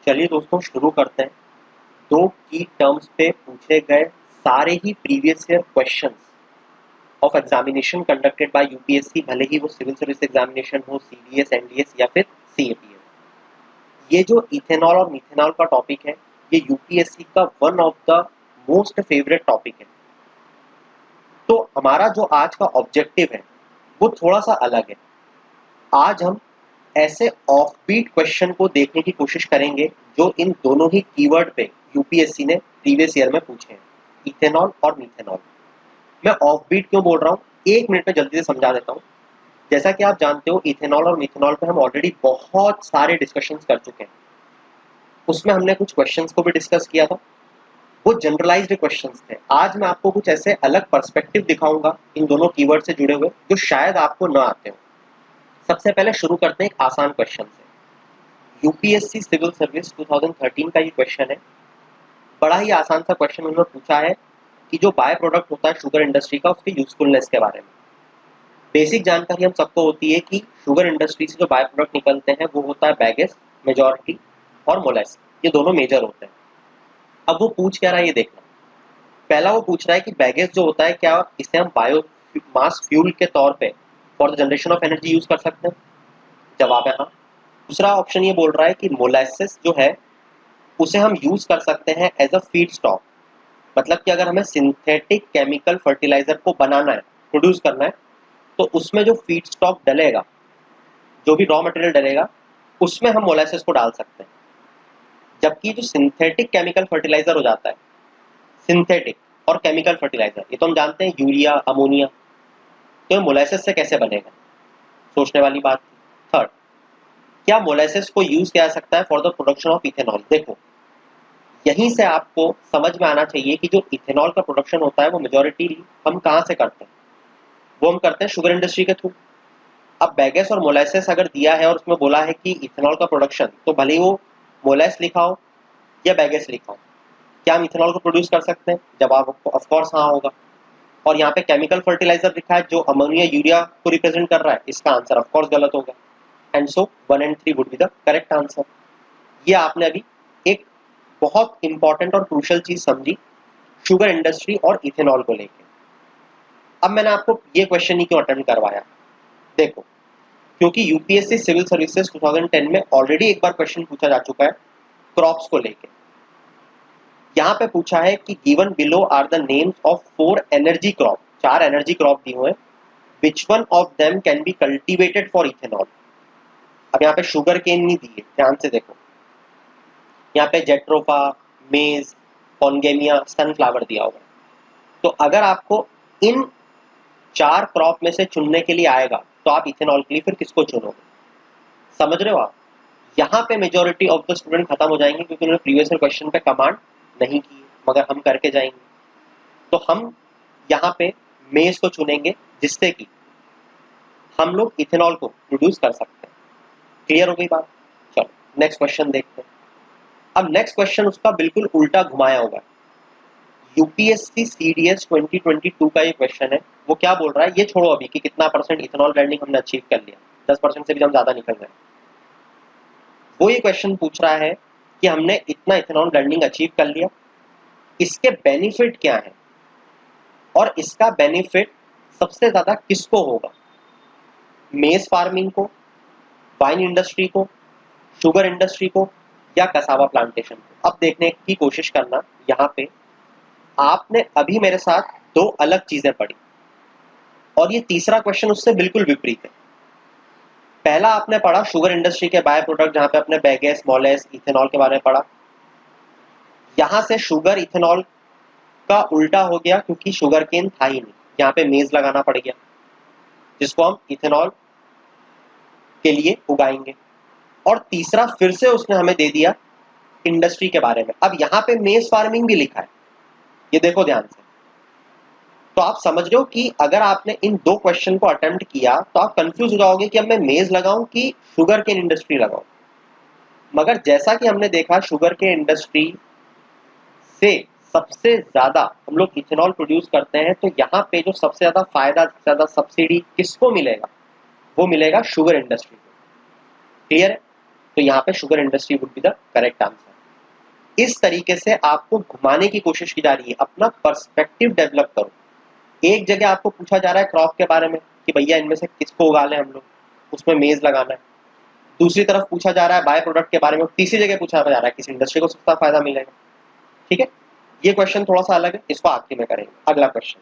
चलिए दोस्तों शुरू करते हैं। दो की टर्म्स पे पूछे गए सारे ही previous year questions of examination conducted by UPSC, भले ही वो सिविल सर्विस एग्जामिनेशन हो, सीडीएस, एनडीएस या फिर सीएपीएस। ये जो इथेनॉल और मिथेनॉल का टॉपिक है, ये यूपीएससी का one of the most favourite topic है। तो हमारा जो आज का ऑब्जेक्टिव है वो थोड़ा सा अलग है। आज हम ऐसे ऑफबीट क्वेश्चन को देखने की कोशिश करेंगे जो इन दोनों ही कीवर्ड पे यूपीएससी ने प्रीवियस ईयर में पूछे हैं, इथेनॉल और मिथेनॉल। मैं ऑफबीट क्यों बोल रहा हूँ, एक मिनट में जल्दी से समझा देता हूँ। जैसा कि आप जानते हो, इथेनॉल और मिथेनॉल पे हम ऑलरेडी बहुत सारे डिस्कशंस कर चुके हैं। उसमें हमने कुछ क्वेश्चंस को भी डिस्कस किया था, वो जनरलाइज्ड क्वेश्चंस थे। आज मैं आपको कुछ ऐसे अलग पर्सपेक्टिव दिखाऊंगा इन दोनों कीवर्ड से जुड़े हुए, जो शायद आपको न आते हो। सबसे पहले शुरू करते हैं एक आसान क्वेश्चन से। यूपीएससी सिविल सर्विस 2013 का ये क्वेश्चन है। बड़ा ही आसान सा क्वेश्चन उन्होंने पूछा है कि जो बाय प्रोडक्ट होता है शुगर इंडस्ट्री का, उसकी यूजफुलनेस के बारे में। बेसिक जानकारी हम सबको होती है कि शुगर इंडस्ट्री से जो बाय प्रोडक्ट निकलते हैं वो होता है बैगेस मेजॉरिटी और मोलेस, ये दोनों मेजर होते हैं। अब वो पूछ क्या रहा है ये देखना। पहला वो पूछ रहा है कि बैगेस जो होता है, क्या इसे हम बायो मास फ्यूल के तौर पे for the generation of energy use कर सकते हैं? जवाब है हाँ। दूसरा ऑप्शन ये बोल रहा है कि मोलेसेस जो है उसे हम यूज कर सकते हैं एज अ फीड स्टॉक। मतलब कि अगर हमें सिंथेटिक केमिकल फर्टिलाइजर को बनाना है, प्रोड्यूस करना है, तो उसमें जो फीड स्टॉक डलेगा, जो भी रॉ मटेरियल डलेगा, उसमें हम मोलेसेस को डाल सकते हैं। जबकि जो सिंथेटिक केमिकल फर्टिलाइजर हो जाता है, सिंथेटिक और केमिकल फर्टिलाइजर, ये तो हम जानते हैं यूरिया, अमोनिया, तो ये मोलेसेस से कैसे बनेगा? सोचने वाली बात। थर्ड, क्या मोलेसेस को यूज किया जा सकता है for the production of ethanol? देखो, यहीं से आपको समझ में आना चाहिए कि जो इथेनॉल का प्रोडक्शन होता है वो मेजॉरिटी हम कहाँ से करते हैं? वो हम करते हैं शुगर इंडस्ट्री के थ्रू। अब बैगेस और मोलेसेस अगर दिया है और उसमें बोला है कि इथेनॉल का प्रोडक्शन, तो भले ही वो मोलेस लिखा हो या बैगेस लिखा हो, क्या हम इथेनॉल को प्रोड्यूस कर सकते हैं? जवाब ऑफकोर्स हाँ होगा। और यहाँ पे केमिकल फर्टिलाइजर लिखा है जो अमोनिया यूरिया को रिप्रेजेंट कर रहा है, इसका आंसर ऑफकोर्स गलत होगा। And so 1 and 3 would be the correct answer. ये आपने अभी एक बहुत इंपॉर्टेंट और क्रूशियल चीज समझी शुगर इंडस्ट्री और इथेनॉल को लेकर। अब मैंने आपको ये क्वेश्चन ही क्यों अटेम्प्ट करवाया? देखो, क्योंकि यूपीएससी सिविल सर्विसेज 2010 में ऑलरेडी एक बार क्वेश्चन पूछा जा चुका है क्रॉप्स को लेकर। यहाँ पे पूछा है कि given below are the names of 4 energy crop, 4 energy crop दिए हुए हैं, which one of them can be cultivated for ethanol. अब यहाँ पे शुगर केन नहीं दिए, ध्यान से देखो। यहाँ पे जेट्रोफा, मेज, कॉन्गेमिया, सनफ्लावर दिया हुआ है। तो अगर आपको इन 4 क्रॉप में से चुनने के लिए आएगा, तो आप इथेनॉल के लिए फिर किसको चुनोगे? समझ रहे हो आप? यहाँ पे मेजोरिटी ऑफ द स्टूडेंट खत्म हो जाएंगे, क्योंकि उन्होंने प्रीवियस क्वेश्चन पे कमांड नहीं की, मगर हम करके जाएंगे। तो हम यहाँ पे मेज को चुनेंगे, जिससे कि हम लोग इथेनॉल को प्रोड्यूस कर सकते हैं। क्लियर हो गई बात? चलो नेक्स्ट क्वेश्चन देखते हैं। अब नेक्स्ट क्वेश्चन उसका बिल्कुल उल्टा घुमाया होगा। यूपीएससी सीडीएस 2022 का ये क्वेश्चन है। वो क्या बोल रहा है ये छोड़ो अभी कि कितना परसेंट इथेनॉल ब्लेंडिंग हमने अचीव कर लिया, 10% से भी हम ज्यादा निकल गए। वो ये क्वेश्चन पूछ रहा है कि हमने इतना इथेनॉल ब्लेंडिंग अचीव कर लिया, इसके बेनिफिट क्या है, और इसका बेनिफिट सबसे ज्यादा किसको होगा? मेज फार्मिंग को, वाइन इंडस्ट्री को, शुगर इंडस्ट्री को, या कसावा प्लांटेशन को? अब देखने की कोशिश करना, यहाँ पे आपने अभी मेरे साथ 2 अलग चीजें पढ़ी, और ये तीसरा क्वेश्चन उससे बिल्कुल विपरीत है। पहला आपने पढ़ा शुगर इंडस्ट्री के बाय प्रोडक्ट, जहां पे अपने बैगेस, मोलेस, इथेनॉल के बारे में पढ़ा। यहां से शुगर इथेनॉल का उल्टा हो गया, क्योंकि शुगर केन था ही नहीं, यहाँ पे मेज लगाना पड़ गया, जिसको हम इथेनॉल के लिए उगाएंगे। और तीसरा फिर से उसने हमें दे दिया इंडस्ट्री के बारे में। अब यहाँ पे मेज फार्मिंग भी लिखा है, ये देखो ध्यान से। तो आप समझ रहे हो कि अगर आपने इन 2 क्वेश्चन को अटेम्प्ट किया तो आप कंफ्यूज हो जाओगे कि अब मैं मेज लगाऊं कि शुगर केन इंडस्ट्री लगाऊं। मगर जैसा कि हमने देखा, शुगर केन इंडस्ट्री से सबसे ज्यादा हम लोग इथेनॉल प्रोड्यूस करते हैं, तो यहाँ पे जो सबसे ज्यादा फायदा, सबसे ज्यादा सब्सिडी किसको मिलेगा? वो मिलेगा शुगर इंडस्ट्री को। क्लियर है? तो यहाँ पे sugar industry would be the correct answer. इस तरीके से आपको घुमाने की कोशिश की जा रही है, अपना पर्सपेक्टिव डेवलप करो। एक जगह आपको पूछा जा रहा है क्रॉप के बारे में कि भैया इनमें से किसको उगा लें हम लोग, उसमें मेज लगाना है। दूसरी तरफ पूछा जा रहा है बाय प्रोडक्ट के बारे में, तीसरी जगह पूछा जा रहा है किसी इंडस्ट्री को सस्ता फायदा मिलेगा। ठीक है, ये क्वेश्चन थोड़ा सा अलग है, इसको आखिरी में करेंगे। अगला क्वेश्चन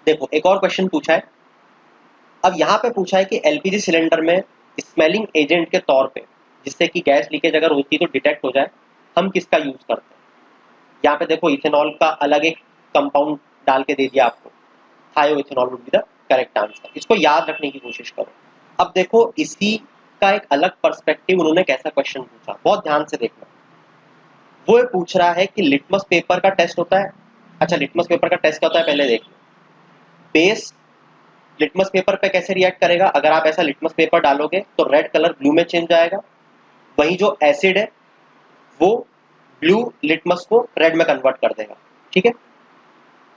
देखो, एक और क्वेश्चन पूछा है। अब यहाँ पे पूछा है कि एलपीजी सिलेंडर में स्मेलिंग एजेंट के तौर पे, जिससे कि गैस लीकेज अगर होती है तो डिटेक्ट हो जाए, हम किसका यूज करते हैं। यहाँ पे देखो इथेनॉल का अलग एक कंपाउंड डाल के दे दिया आपको, थायो ethanol would be the correct answer. इसको याद रखने की कोशिश करो। अब देखो इसी का एक अलग पर्सपेक्टिव उन्होंने कैसा क्वेश्चन पूछा, बहुत ध्यान से देखना। वो पूछ रहा है कि लिटमस पेपर का टेस्ट होता है। अच्छा, लिटमस पेपर का टेस्ट क्या होता है पहले देख लो। बेस लिटमस पेपर पे कैसे रिएक्ट करेगा, अगर आप ऐसा लिटमस पेपर डालोगे तो रेड कलर ब्लू में चेंज आएगा, वही जो एसिड है वो ब्लू लिटमस को रेड में कन्वर्ट कर देगा। ठीक है,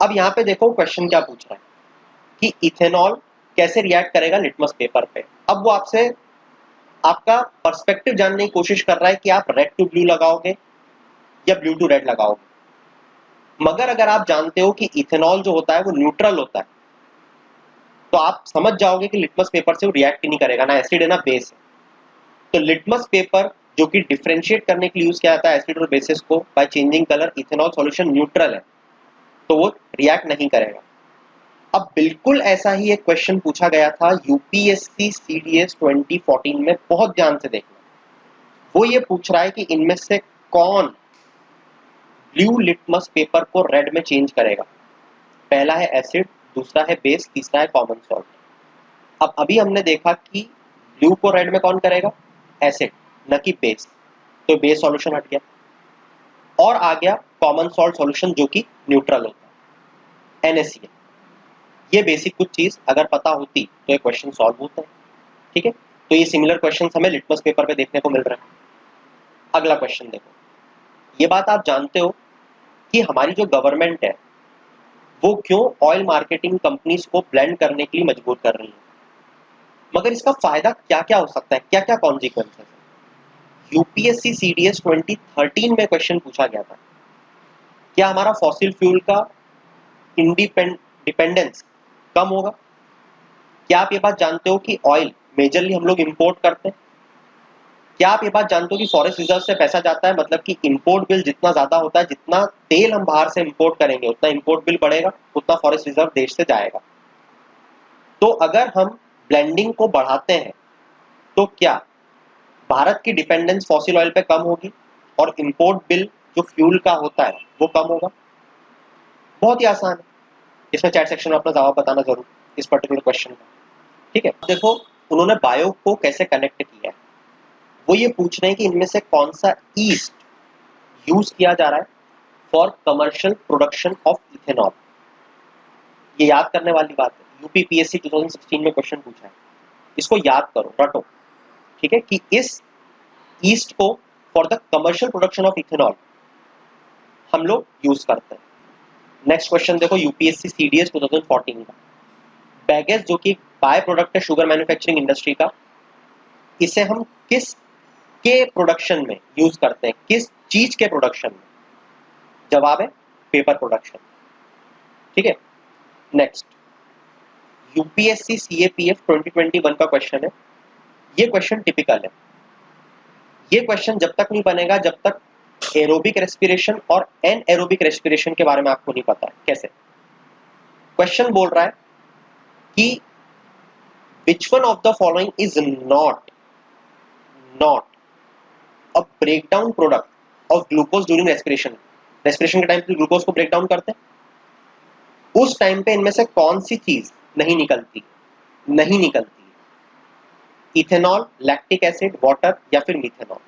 अब यहाँ पे देखो क्वेश्चन क्या पूछ रहा है कि इथेनॉल कैसे रिएक्ट करेगा लिटमस पेपर पे। अब वो आपसे आपका पर्सपेक्टिव जानने की कोशिश कर रहा है कि आप रेड टू ब्लू लगाओगे या ब्लू टू रेड लगाओगे। मगर अगर आप जानते हो कि इथेनॉल जो होता है वो न्यूट्रल होता है, तो आप समझ जाओगे कि लिटमस पेपर से वो रिएक्ट ही नहीं करेगा, ना एसिड है ना बेस है। तो लिटमस पेपर जो कि डिफरेंशिएट करने के लिए यूज किया जाता है एसिड और बेसिस को by changing colour, ethanol solution neutral है तो वो रिएक्ट नहीं करेगा। अब बिल्कुल ऐसा ही एक क्वेश्चन पूछा गया था यूपीएससी सीडीएस 2014 में, बहुत ध्यान से देखना। वो ये पूछ रहा है कि इनमें से कौन ब्लू लिटमस पेपर को रेड में चेंज करेगा। पहला है एसिड, दूसरा है बेस, तीसरा है कॉमन सॉल्ट। अब अभी हमने देखा कि ब्लू को रेड में कौन करेगा, एसिड, न कि बेस, तो बेस सॉल्यूशन हट गया और आ गया कॉमन सॉल्ट सॉल्यूशन जो कि न्यूट्रल होता है, NaCl। ये बेसिक कुछ चीज अगर पता होती तो ये क्वेश्चन सॉल्व होता है। ठीक है, तो ये सिमिलर क्वेश्चन हमें लिटमस पेपर पे देखने को मिल रहा है। अगला क्वेश्चन देखो, ये बात आप जानते हो कि हमारी जो गवर्नमेंट है वो क्यों ऑयल मार्केटिंग कंपनीज को ब्लेंड करने के लिए मजबूर कर रही है, मगर इसका फायदा क्या क्या हो सकता है, क्या क्या कॉन्सिक्वेंसेस है। यूपीएससी सीडीएस 2013 में क्वेश्चन पूछा गया था, क्या हमारा फॉसिल फ्यूल का डिपेंडेंस कम होगा। क्या आप ये बात जानते हो कि ऑयल मेजरली हम लोग इंपोर्ट करते हैं। क्या आप ये बात जानते हो कि फॉरेस्ट रिजर्व से पैसा जाता है, मतलब कि इंपोर्ट बिल जितना ज्यादा होता है, जितना तेल हम बाहर से इंपोर्ट करेंगे उतना इंपोर्ट बिल बढ़ेगा, उतना फॉरेस्ट रिजर्व देश से जाएगा। तो अगर हम ब्लेंडिंग को बढ़ाते हैं तो क्या भारत की डिपेंडेंस फॉसिल ऑयल पे कम होगी और इंपोर्ट बिल जो फ्यूल का होता है वो कम होगा। बहुत ही आसान है, इसमें चैट सेक्शन में अपना जवाब बताना जरूर इस पर्टिकुलर क्वेश्चन का। ठीक है, देखो उन्होंने बायो को कैसे कनेक्ट किया है। वो ये पूछ रहे हैं कि इनमें से कौन सा ईस्ट यूज किया जा रहा है for commercial production of ethanol. ये याद करने वाली बात है, यूपीपीएससी 2016 में क्वेश्चन पूछा है, इसको याद करो, रटो। ठीक है, कि इस ईस्ट को for the commercial production of ethanol हम लोग यूज करते हैं। नेक्स्ट क्वेश्चन देखो, यूपीएससी सीडीएस 2014 का, बैगेज जो कि बाय प्रोडक्ट है शुगर मैन्युफैक्चरिंग इंडस्ट्री का, इसे हम किस के प्रोडक्शन में यूज करते हैं, किस चीज के प्रोडक्शन में। जवाब है पेपर प्रोडक्शन। ठीक है, नेक्स्ट यूपीएससी सीएपीएफ 2021 का क्वेश्चन है। ये क्वेश्चन टिपिकल है, ये क्वेश्चन जब तक नहीं बनेगा जब तक एरोबिक रेस्पिरेशन और एनएरोबिक रेस्पिरेशन के बारे में आपको नहीं पता है। कैसे, क्वेश्चन बोल रहा है कि विच one of the following is not a breakdown product of glucose during respiration. Respiration के टाइम पे ग्लूकोज को ब्रेक डाउन करते हैं, उस टाइम पे इनमें से कौन सी चीज नहीं निकलती, इथेनॉल, लैक्टिक एसिड, वाटर या फिर मीथेनॉल।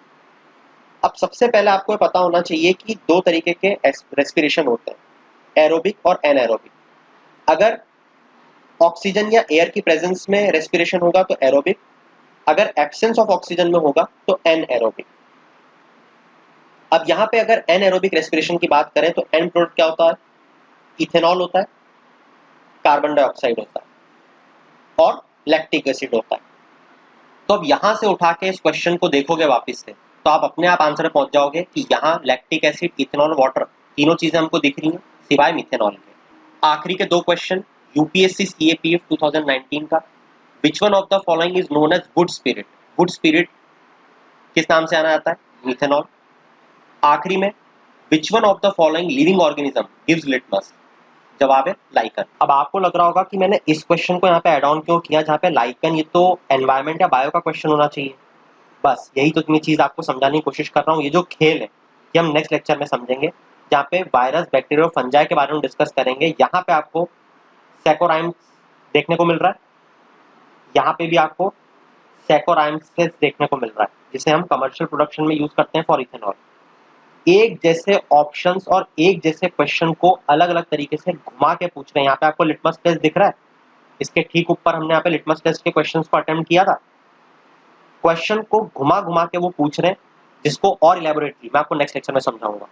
अब सबसे पहले आपको पता होना चाहिए कि दो तरीके के रेस्पिरेशन होते हैं, एरोबिक और एनएरोबिक। अगर ऑक्सीजन या एयर की प्रेजेंस में रेस्पिरेशन होगा तो एरोबिक, अगर एब्सेंस ऑफ ऑक्सीजन में होगा तो एनएरोबिक। अब यहाँ पे अगर एनएरोबिक रेस्पिरेशन की बात करें तो एन प्रोडक्ट क्या होता है, इथेनॉल होता है, कार्बन डाइऑक्साइड होता है और लैक्टिक एसिड होता है। तो अब यहां से उठा के इस क्वेश्चन को देखोगे वापस से, तो आप अपने आप आंसर पे पहुंच जाओगे कि यहाँ लैक्टिक एसिड, इथेनॉल, वाटर, तीनों चीजें हमको दिख रही हैं सिवाय मिथेनॉल के। आखिरी के 2 क्वेश्चन यूपीएससी सीएपीएफ 2019 का, which one of the following is known as wood spirit. Wood spirit किस नाम से आना जाता है? मिथेनॉल। आखिरी में which one of the following living organism gives litmus. जवाब है लाइकन। अब आपको लग रहा होगा कि मैंने इस क्वेश्चन को यहाँ पे ऐड ऑन क्यों किया, जहाँ पे लाइकन ये तो एनवायरमेंट या बायो का क्वेश्चन होना चाहिए। बस यही तो मैं चीज आपको समझाने की कोशिश कर रहा हूँ। ये जो खेल है ये हम नेक्स्ट लेक्चर में समझेंगे, जहाँ पे वायरस, बैक्टीरिया और फंजाई के बारे में डिस्कस करेंगे। यहाँ पे आपको सैकोराइम्स देखने को मिल रहा है, यहाँ पे भी आपको सैकोराइम्स देखने को मिल रहा है, जिसे हम कमर्शियल प्रोडक्शन में यूज करते हैं फॉर इथेनॉल। एक जैसे ऑप्शंस और एक जैसे क्वेश्चन को अलग अलग तरीके से घुमा के पूछ रहे हैं। यहाँ पे आपको लिटमस टेस्ट दिख रहा है, इसके ठीक ऊपर हमने यहाँ पे लिटमस टेस्ट के क्वेश्चंस को अटेम्प्ट किया था। क्वेश्चन को घुमा घुमा के वो पूछ रहे हैं, जिसको और इलेबोरेटली मैं आपको नेक्स्ट लेक्चर में समझाऊंगा।